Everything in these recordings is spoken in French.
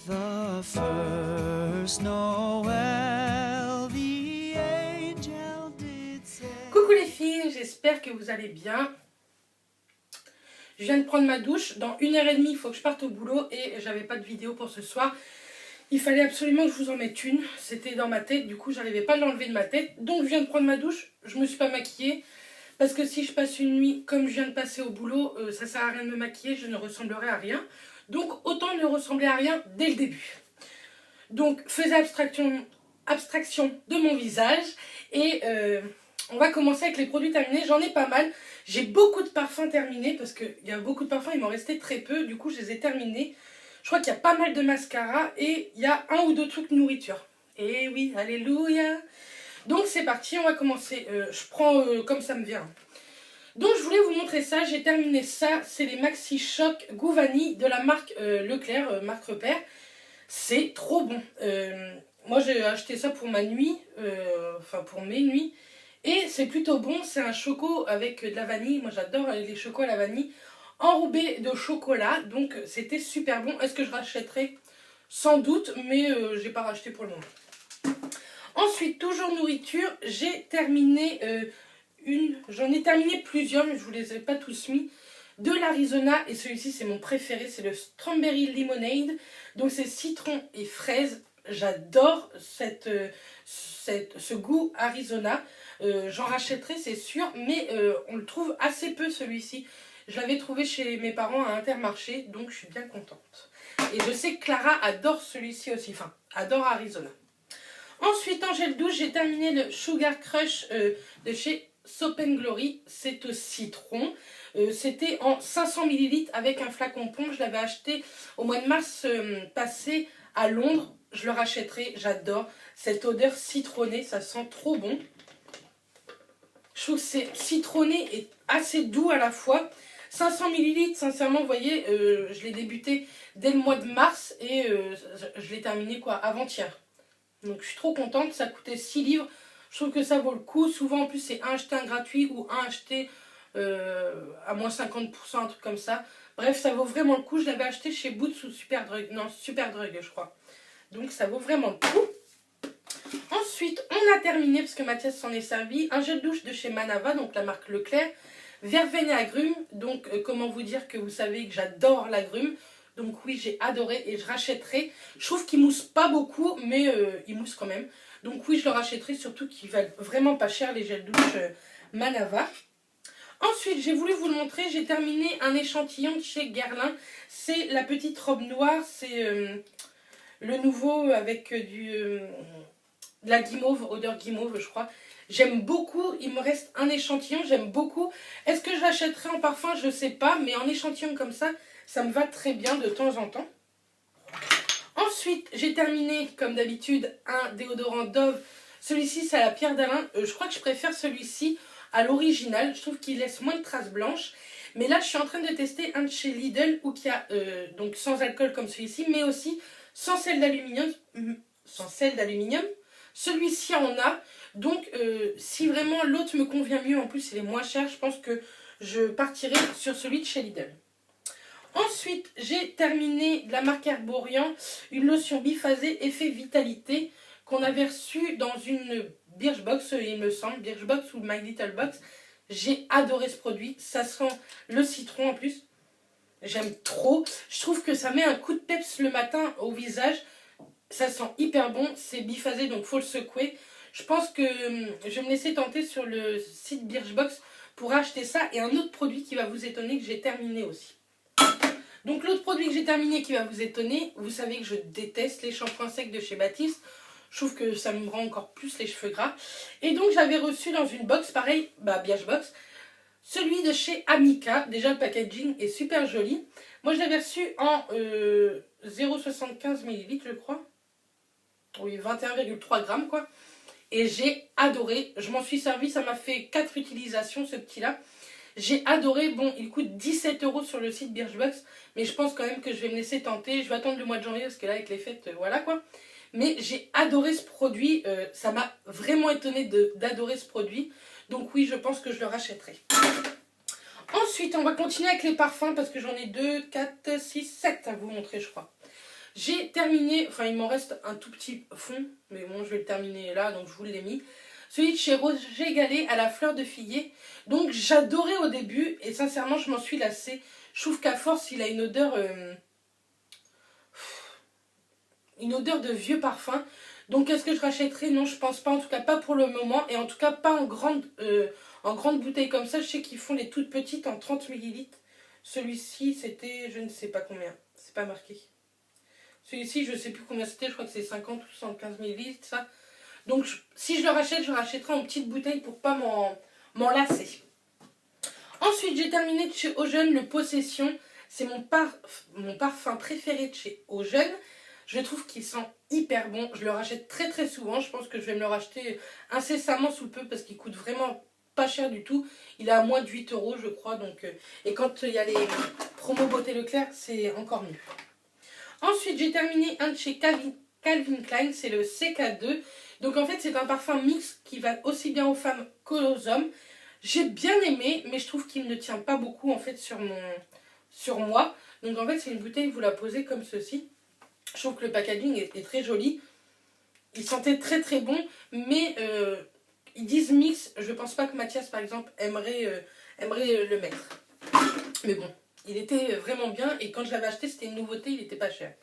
the first Noel, the angel did say... Coucou les filles, j'espère que vous allez bien. Je viens de prendre ma douche. Dans 1h30, il faut que je parte au boulot et j'avais pas de vidéo pour ce soir. Il fallait absolument que je vous en mette une. C'était dans ma tête, du coup j'arrivais pas à l'enlever de ma tête. Donc je viens de prendre ma douche, je me suis pas maquillée. Parce que si je passe une nuit comme je viens de passer au boulot, ça sert à rien de me maquiller, je ne ressemblerai à rien. Donc autant ne ressembler à rien dès le début. Donc faisais abstraction de mon visage et on va commencer avec les produits terminés. J'en ai pas mal. J'ai beaucoup de parfums terminés parce qu'il y a beaucoup de parfums, il m'en restait très peu. Du coup je les ai terminés. Je crois qu'il y a pas mal de mascara et il y a un ou deux trucs nourriture. Et oui, alléluia. Donc c'est parti, on va commencer. Je prends comme ça me vient. Donc je voulais vous montrer ça, j'ai terminé ça. C'est les Maxi Choc Goût Vanille de la marque Leclerc, marque Repère. C'est trop bon. Moi j'ai acheté ça pour ma nuit, enfin pour mes nuits. Et c'est plutôt bon, c'est un choco avec de la vanille. Moi j'adore les chocos à la vanille. Enrobé de chocolat, donc c'était super bon. Est-ce que je rachèterai? Sans doute, mais j'ai pas racheté pour le moment. Ensuite, toujours nourriture, j'ai terminé j'en ai terminé plusieurs, mais je vous les ai pas tous mis. De l'Arizona, et celui-ci c'est mon préféré, c'est le Strawberry Lemonade. Donc c'est citron et fraise. J'adore ce goût Arizona. J'en rachèterai, c'est sûr, mais on le trouve assez peu celui-ci. Je l'avais trouvé chez mes parents à Intermarché, donc je suis bien contente. Et je sais que Clara adore celui-ci aussi, enfin, adore Arizona. Ensuite, en gel douche, j'ai terminé le Sugar Crush de chez Soap & Glory. C'est au citron. C'était en 500 ml avec un flacon pompe. Je l'avais acheté au mois de mars passé à Londres. Je le rachèterai, j'adore. Cette odeur citronnée, ça sent trop bon. Je trouve que c'est citronné et assez doux à la fois. 500 ml, sincèrement, vous voyez, je l'ai débuté dès le mois de mars et je l'ai terminé quoi, avant-hier. Donc je suis trop contente, ça coûtait 6 livres. Je trouve que ça vaut le coup. Souvent en plus c'est un acheté un gratuit ou un acheté à moins 50%, un truc comme ça. Bref, ça vaut vraiment le coup. Je l'avais acheté chez Boots ou Superdrug. Non, Superdrug je crois. Donc ça vaut vraiment le coup. Ensuite, on a terminé, parce que Mathias s'en est servi, un gel douche de chez Manava, donc la marque Leclerc. Verveine et agrumes. Donc comment vous dire que vous savez que j'adore l'agrume. Donc oui, j'ai adoré et je rachèterai. Je trouve qu'il mousse pas beaucoup, mais il mousse quand même. Donc oui, je le rachèterai, surtout qu'ils valent vraiment pas cher les gels douche Manava. Ensuite, j'ai voulu vous le montrer, j'ai terminé un échantillon de chez Guerlain. C'est la petite robe noire, c'est le nouveau avec de la guimauve, odeur guimauve je crois. J'aime beaucoup, il me reste un échantillon, j'aime beaucoup. Est-ce que je l'achèterai en parfum? Je sais pas, mais en échantillon comme ça me va très bien de temps en temps. Ensuite, j'ai terminé, comme d'habitude, un déodorant Dove. Celui-ci, c'est à la pierre d'Alain. Je crois que je préfère celui-ci à l'original. Je trouve qu'il laisse moins de traces blanches. Mais là, je suis en train de tester un de chez Lidl, où il y a donc sans alcool comme celui-ci, mais aussi sans sel d'aluminium. Celui-ci en a. Donc, si vraiment l'autre me convient mieux, en plus il est moins cher, je pense que je partirai sur celui de chez Lidl. Ensuite, j'ai terminé de la marque Herborian, une lotion biphasée effet vitalité qu'on avait reçue dans une Birchbox, il me semble, Birchbox ou My Little Box. J'ai adoré ce produit, ça sent le citron en plus. J'aime trop, je trouve que ça met un coup de peps le matin au visage. Ça sent hyper bon, c'est biphasé donc faut le secouer. Je pense que je vais me laisser tenter sur le site Birchbox pour acheter ça. Et un autre produit qui va vous étonner que j'ai terminé aussi. Donc l'autre produit que j'ai terminé qui va vous étonner, vous savez que je déteste les shampoings secs de chez Baptiste. Je trouve que ça me rend encore plus les cheveux gras. Et donc j'avais reçu dans une box, pareil, Birchbox, celui de chez Amica. Déjà le packaging est super joli. Moi je l'avais reçu en 0,75 ml je crois. Oui, 21,3 grammes quoi. Et j'ai adoré, je m'en suis servi, ça m'a fait 4 utilisations ce petit là. J'ai adoré, bon il coûte 17 € sur le site Birchbox, mais je pense quand même que je vais me laisser tenter. Je vais attendre le mois de janvier parce que là avec les fêtes, voilà quoi. Mais j'ai adoré ce produit, ça m'a vraiment étonné d'adorer ce produit. Donc oui, je pense que je le rachèterai. Ensuite, on va continuer avec les parfums parce que j'en ai 2, 4, 6, 7 à vous montrer je crois. J'ai terminé, enfin il m'en reste un tout petit fond, mais bon je vais le terminer là, donc je vous l'ai mis. Celui de chez Roger Gallet à la fleur de figuier. Donc j'adorais au début et sincèrement je m'en suis lassée. Je trouve qu'à force il a une odeur de vieux parfum. Donc est-ce que je rachèterai? Non, je pense pas, en tout cas pas pour le moment. Et en tout cas pas en grande bouteille comme ça. Je sais qu'ils font les toutes petites en 30 millilitres. Celui-ci c'était je ne sais pas combien, c'est pas marqué. Celui-ci je sais plus combien c'était, je crois que c'est 50 ou 75 millilitres ça. Donc si je le rachète, je le rachèterai en petite bouteille pour pas m'en lasser. Ensuite j'ai terminé de chez Ocean le Possession. C'est mon parfum préféré de chez Ocean. Je trouve qu'il sent hyper bon. Je le rachète très très souvent. Je pense que je vais me le racheter incessamment sous peu parce qu'il coûte vraiment pas cher du tout. Il est à moins de 8 € je crois. Donc, et quand il y a les promos Beauté Leclerc, c'est encore mieux. Ensuite j'ai terminé un de chez Calvin Klein. C'est le CK2. Donc en fait c'est un parfum mix qui va aussi bien aux femmes qu'aux hommes. J'ai bien aimé mais je trouve qu'il ne tient pas beaucoup en fait sur moi. Donc en fait c'est une bouteille, vous la posez comme ceci. Je trouve que le packaging est très joli. Il sentait très très bon. Mais ils disent mix. Je pense pas que Mathias par exemple aimerait le mettre. Mais bon, il était vraiment bien. Et quand je l'avais acheté c'était une nouveauté, il était pas cher.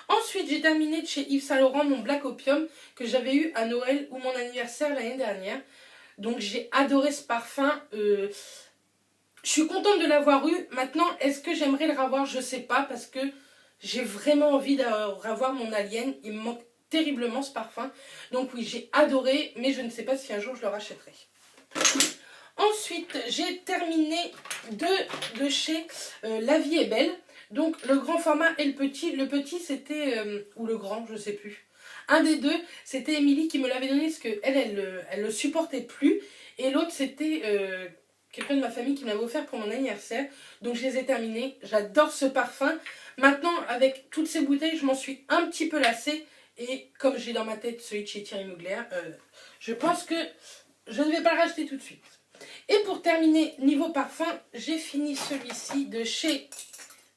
Ensuite j'ai terminé de chez Yves Saint Laurent mon Black Opium. Que j'avais eu à Noël ou mon anniversaire l'année dernière. Donc j'ai adoré ce parfum. Je suis contente de l'avoir eu. Maintenant est-ce que j'aimerais le revoir? Je sais pas parce que j'ai vraiment envie de revoir mon Alien. Il me manque terriblement ce parfum. Donc oui, j'ai adoré, mais je ne sais pas si un jour je le rachèterai. Ensuite, j'ai terminé de chez La Vie est Belle. Donc le grand format et le petit. Le petit c'était, ou le grand, je ne sais plus. Un des deux, c'était Émilie qui me l'avait donné parce qu'elle le supportait plus. Et l'autre c'était quelqu'un de ma famille qui me l'avait offert pour mon anniversaire. Donc je les ai terminés. J'adore ce parfum. Maintenant, avec toutes ces bouteilles, je m'en suis un petit peu lassée. Et comme j'ai dans ma tête celui de chez Thierry Mugler, je pense que je ne vais pas le racheter tout de suite. Et pour terminer, niveau parfum, j'ai fini celui-ci de chez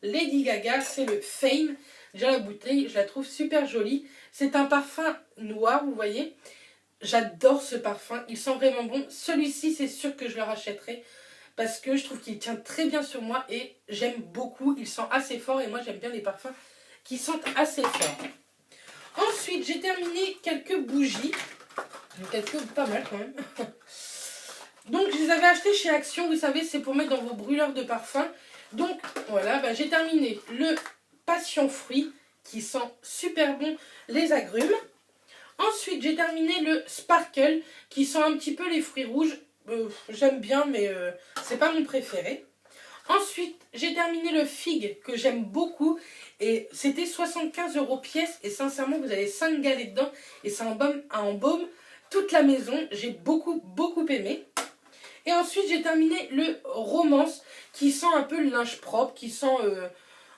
Lady Gaga. C'est le Fame. Déjà la bouteille, je la trouve super jolie. C'est un parfum noir, vous voyez. J'adore ce parfum. Il sent vraiment bon. Celui-ci, c'est sûr que je le rachèterai. Parce que je trouve qu'il tient très bien sur moi et j'aime beaucoup. Il sent assez fort et moi j'aime bien les parfums qui sentent assez fort. Ensuite j'ai terminé quelques bougies. Pas mal quand même. Donc je les avais achetées chez Action. Vous savez c'est pour mettre dans vos brûleurs de parfum. Donc voilà j'ai terminé le Passion Fruit qui sent super bon les agrumes. Ensuite j'ai terminé le Sparkle qui sent un petit peu les fruits rouges. J'aime bien mais c'est pas mon préféré. Ensuite j'ai terminé le Fig que j'aime beaucoup et c'était 75 € pièce et sincèrement vous avez 5 galettes dedans et ça embaume toute la maison. J'ai beaucoup aimé. Et ensuite j'ai terminé le Romance qui sent un peu le linge propre, qui sent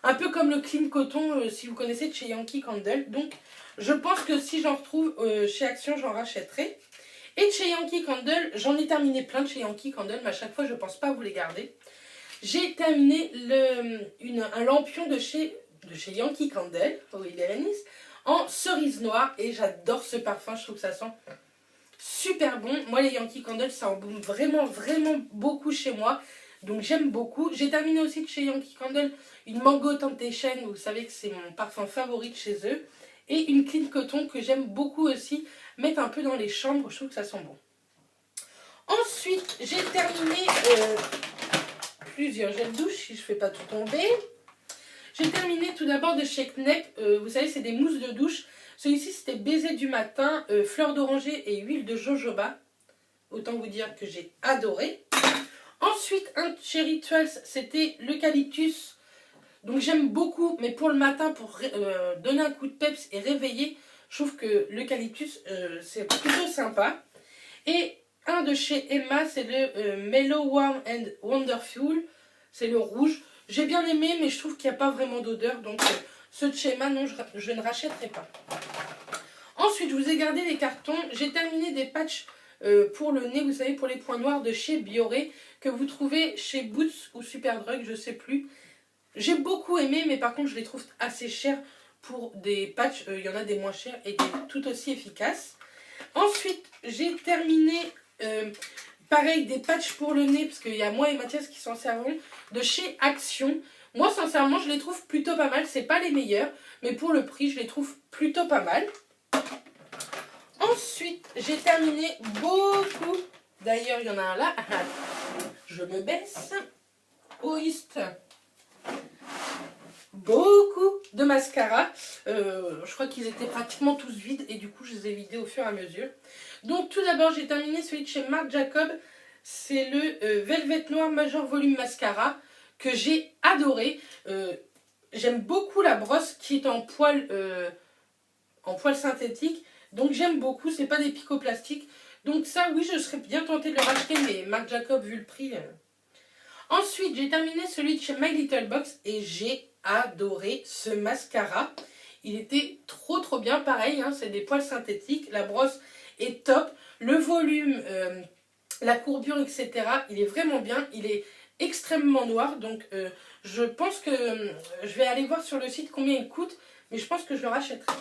un peu comme le Clean Coton si vous connaissez de chez Yankee Candle. Donc je pense que si j'en retrouve chez Action j'en rachèterai. Et de chez Yankee Candle, j'en ai terminé plein de chez Yankee Candle, mais à chaque fois je ne pense pas vous les garder. J'ai terminé un lampion de chez Yankee Candle, oui, Bérénice, en cerise noire et j'adore ce parfum, je trouve que ça sent super bon. Moi les Yankee Candle ça embaume vraiment beaucoup chez moi, donc j'aime beaucoup. J'ai terminé aussi de chez Yankee Candle une Mango Temptation, vous savez que c'est mon parfum favori de chez eux. Et une Clean Coton que j'aime beaucoup aussi, mettre un peu dans les chambres, je trouve que ça sent bon. Ensuite, j'ai terminé plusieurs gels douche, si je ne fais pas tout tomber. J'ai terminé tout d'abord de chez Knep, vous savez c'est des mousses de douche. Celui-ci c'était baiser du matin, fleur d'oranger et huile de jojoba. Autant vous dire que j'ai adoré. Ensuite, un de chez Rituals, c'était l'eucalyptus. Donc j'aime beaucoup, mais pour le matin, pour donner un coup de peps et réveiller, je trouve que l'eucalyptus, c'est plutôt sympa. Et un de chez Emma, c'est le Mellow Warm and Wonderful. C'est le rouge. J'ai bien aimé, mais je trouve qu'il n'y a pas vraiment d'odeur. Donc ceux de chez Emma, non, je ne rachèterai pas. Ensuite, je vous ai gardé les cartons. J'ai terminé des patchs pour le nez, vous savez, pour les points noirs de chez Bioré, que vous trouvez chez Boots ou Superdrug, je ne sais plus. J'ai beaucoup aimé, mais par contre, je les trouve assez chers. pour des patchs, il y en a des moins chers et des tout aussi efficaces. Ensuite, j'ai terminé, pareil, des patchs pour le nez, parce qu'il y a moi et Mathias qui s'en servent, de chez Action. Moi, sincèrement, je les trouve plutôt pas mal. C'est pas les meilleurs, mais pour le prix, je les trouve plutôt pas mal. Ensuite, j'ai terminé beaucoup. D'ailleurs, il y en a un là. Je me baisse. Oist. Beaucoup de mascara. Je crois qu'ils étaient pratiquement tous vides et du coup, je les ai vidés au fur et à mesure. Donc, tout d'abord, j'ai terminé celui de chez Marc Jacob. C'est le Velvet Noir Major Volume Mascara que j'ai adoré. J'aime beaucoup la brosse qui est en poil synthétique. Donc j'aime beaucoup, c'est pas des picots plastiques. Donc ça, oui, je serais bien tentée de le racheter, mais Marc Jacob, vu le prix. Ensuite, j'ai terminé celui de chez My Little Box et j'ai adoré ce mascara. Il était trop bien, pareil, hein, c'est des poils synthétiques. La brosse est top. Le volume, la courbure, etc. Il est vraiment bien. Il est extrêmement noir. Donc je pense que je vais aller voir sur le site combien il coûte. Mais je pense que je le rachèterai.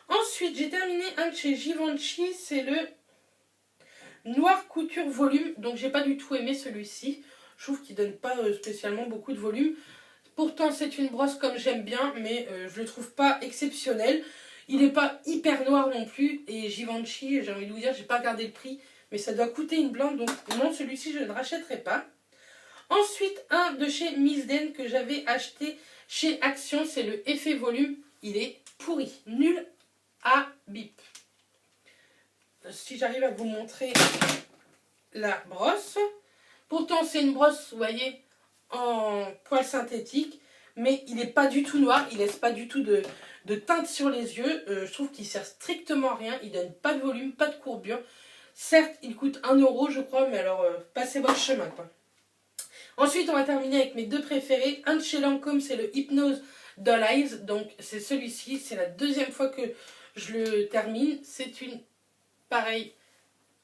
Ensuite, j'ai terminé un de chez Givenchy, c'est le Noir Couture Volume. Donc, j'ai pas du tout aimé celui-ci. Je trouve qu'il donne pas spécialement beaucoup de volume. Pourtant, c'est une brosse comme j'aime bien, mais je le trouve pas exceptionnel. Il n'est pas hyper noir non plus. Et Givenchy, j'ai envie de vous dire, j'ai pas regardé le prix, mais ça doit coûter une blinde. Donc, non, celui-ci, je ne rachèterai pas. Ensuite, un de chez Miss Den que j'avais acheté chez Action, c'est le Effet Volume. Il est pourri, nul à bip. Si j'arrive à vous montrer la brosse. Pourtant, c'est une brosse, vous voyez, en poil synthétique. Mais il n'est pas du tout noir. Il laisse pas du tout de teinte sur les yeux. Je trouve qu'il sert strictement à rien. Il donne pas de volume, pas de courbure. Certes, il coûte 1 € je crois. Mais alors, passez votre chemin, quoi. Ensuite, on va terminer avec mes deux préférés. Un de chez Lancôme, c'est le Hypnose Doll Eyes. Donc, c'est celui-ci. C'est la deuxième fois que je le termine. C'est une, pareil,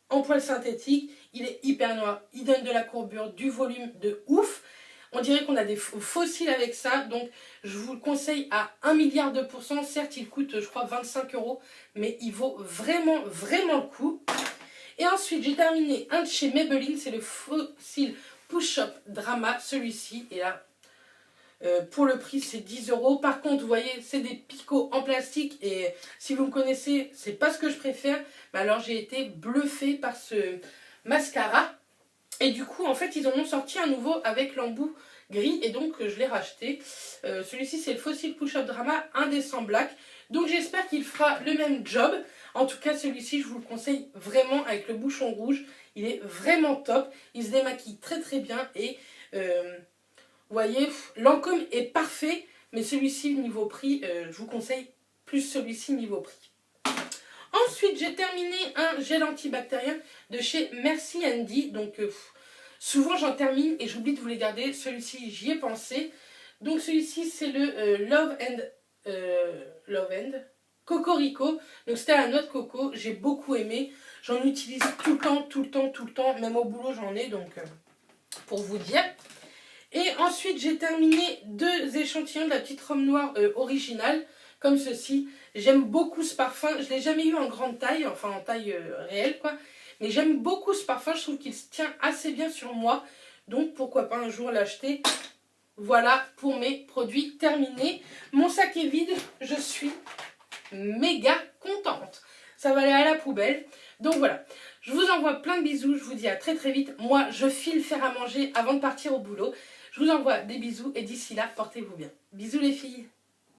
en poil synthétique. Il est hyper noir. Il donne de la courbure, du volume de ouf. On dirait qu'on a des fossiles avec ça. Donc, je vous le conseille à 1 milliard de %. Certes, il coûte, je crois, 25 €. Mais il vaut vraiment le coup. Et ensuite, j'ai terminé un de chez Maybelline. C'est le Fossil Push-Up Drama. Celui-ci. Et là, pour le prix, c'est 10 €. Par contre, vous voyez, c'est des picots en plastique. Et si vous me connaissez, c'est pas ce que je préfère. Mais alors, j'ai été bluffée par ce mascara. Et du coup, en fait, ils en ont sorti un nouveau avec l'embout gris. Et donc, je l'ai racheté. Celui-ci, c'est le Fossil Push-Up Drama Indécent Black. Donc, j'espère qu'il fera le même job. En tout cas, celui-ci, je vous le conseille vraiment avec le bouchon rouge. Il est vraiment top. Il se démaquille très bien. Et vous voyez, Lancôme est parfait. Mais celui-ci, niveau prix, je vous conseille plus celui-ci niveau prix. Ensuite, j'ai terminé un gel antibactérien de chez Merci Andy. Donc, souvent, j'en termine et j'oublie de vous les garder. Celui-ci, j'y ai pensé. Donc, celui-ci, c'est le Love and Cocorico. Donc, c'était à la noix de coco. J'ai beaucoup aimé. J'en utilise tout le temps. Même au boulot, j'en ai. Donc, pour vous dire. Et ensuite, j'ai terminé 2 échantillons de la petite robe noire originale. Comme ceci. J'aime beaucoup ce parfum. Je ne l'ai jamais eu en grande taille, enfin en taille réelle, quoi. Mais j'aime beaucoup ce parfum. Je trouve qu'il se tient assez bien sur moi. Donc, pourquoi pas un jour l'acheter. Voilà pour mes produits terminés. Mon sac est vide. Je suis méga contente. Ça va aller à la poubelle. Donc, voilà. Je vous envoie plein de bisous. Je vous dis à très vite. Moi, je file faire à manger avant de partir au boulot. Je vous envoie des bisous. Et d'ici là, portez-vous bien. Bisous les filles.